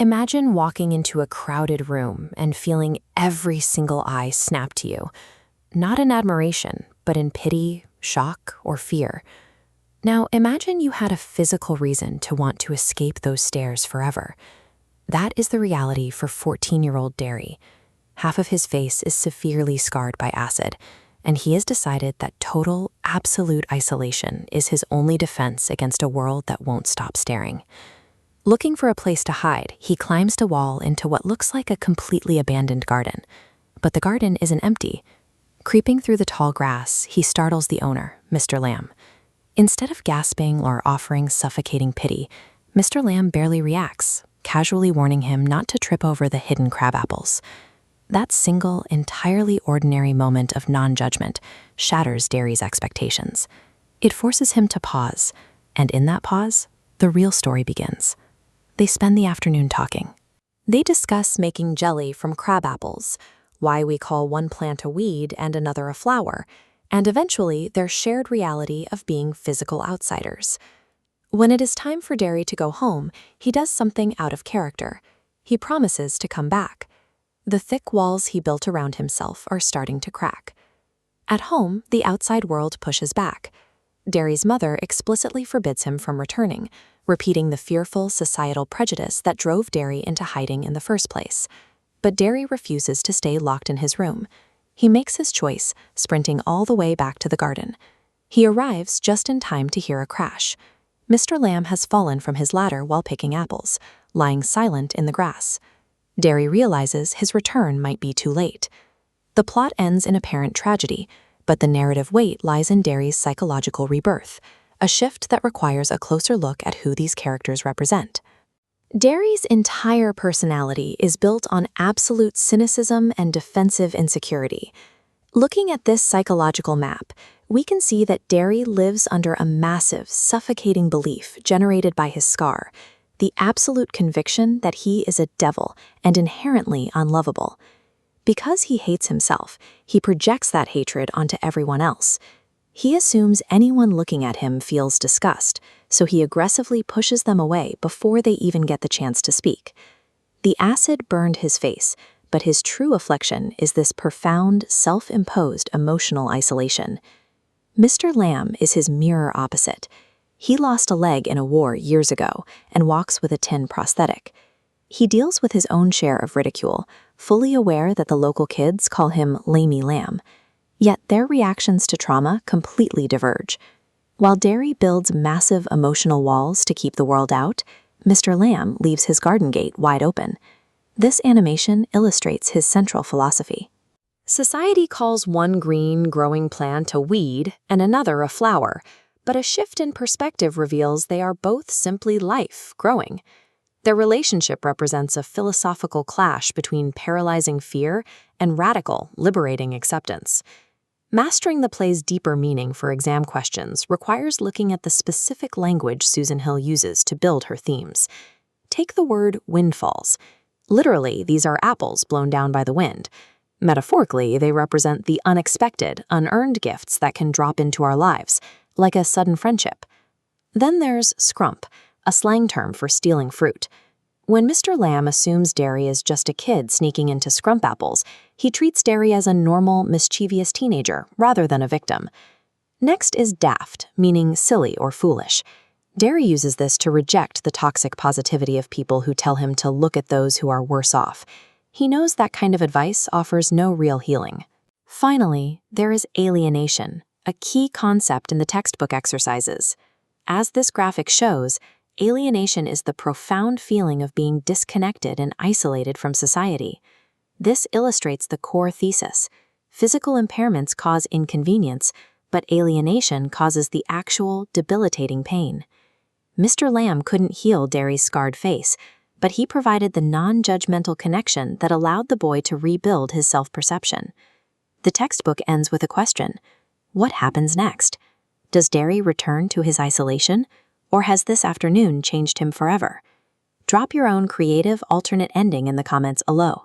Imagine walking into a crowded room and feeling every single eye snap to you, not in admiration, but in pity, shock, or fear. Now, imagine you had a physical reason to want to escape those stares forever. That is the reality for 14-year-old Derry. Half of his face is severely scarred by acid, and he has decided that total, absolute isolation is his only defense against a world that won't stop staring. Looking for a place to hide, he climbs a wall into what looks like a completely abandoned garden. But the garden isn't empty. Creeping through the tall grass, he startles the owner, Mr. Lamb. Instead of gasping or offering suffocating pity, Mr. Lamb barely reacts, casually warning him not to trip over the hidden crab apples. That single, entirely ordinary moment of non-judgment shatters Derry's expectations. It forces him to pause, and in that pause, the real story begins. They spend the afternoon talking. They discuss making jelly from crab apples, why we call one plant a weed and another a flower, and eventually their shared reality of being physical outsiders. When it is time for Derry to go home, he does something out of character. He promises to come back. The thick walls he built around himself are starting to crack. At home, the outside world pushes back. Derry's mother explicitly forbids him from returning, repeating the fearful societal prejudice that drove Derry into hiding in the first place. But Derry refuses to stay locked in his room. He makes his choice, sprinting all the way back to the garden. He arrives just in time to hear a crash. Mr. Lamb has fallen from his ladder while picking apples, lying silent in the grass. Derry realizes his return might be too late. The plot ends in apparent tragedy, but the narrative weight lies in Derry's psychological rebirth, a shift that requires a closer look at who these characters represent. Derry's entire personality is built on absolute cynicism and defensive insecurity. Looking at this psychological map, we can see that Derry lives under a massive, suffocating belief generated by his scar, the absolute conviction that he is a devil and inherently unlovable. Because he hates himself, he projects that hatred onto everyone else. He assumes anyone looking at him feels disgust, so he aggressively pushes them away before they even get the chance to speak. The acid burned his face, but his true affliction is this profound, self-imposed emotional isolation. Mr. Lamb is his mirror opposite. He lost a leg in a war years ago and walks with a tin prosthetic. He deals with his own share of ridicule, fully aware that the local kids call him Lamey Lamb. Yet their reactions to trauma completely diverge. While Derry builds massive emotional walls to keep the world out, Mr. Lamb leaves his garden gate wide open. This animation illustrates his central philosophy. Society calls one green, growing plant a weed and another a flower, but a shift in perspective reveals they are both simply life growing. Their relationship represents a philosophical clash between paralyzing fear and radical, liberating acceptance. Mastering the play's deeper meaning for exam questions requires looking at the specific language Susan Hill uses to build her themes. Take the word windfalls. Literally, these are apples blown down by the wind. Metaphorically, they represent the unexpected, unearned gifts that can drop into our lives, like a sudden friendship. Then there's scrump, a slang term for stealing fruit. When Mr. Lamb assumes Derry is just a kid sneaking into scrump apples, he treats Derry as a normal, mischievous teenager rather than a victim. Next is daft, meaning silly or foolish. Derry uses this to reject the toxic positivity of people who tell him to look at those who are worse off. He knows that kind of advice offers no real healing. Finally, there is alienation, a key concept in the textbook exercises. As this graphic shows, alienation is the profound feeling of being disconnected and isolated from society. This illustrates the core thesis. Physical impairments cause inconvenience, but alienation causes the actual, debilitating pain. Mr. Lamb couldn't heal Derry's scarred face, but he provided the non-judgmental connection that allowed the boy to rebuild his self-perception. The textbook ends with a question. What happens next? Does Derry return to his isolation? Or has this afternoon changed him forever? Drop your own creative alternate ending in the comments below.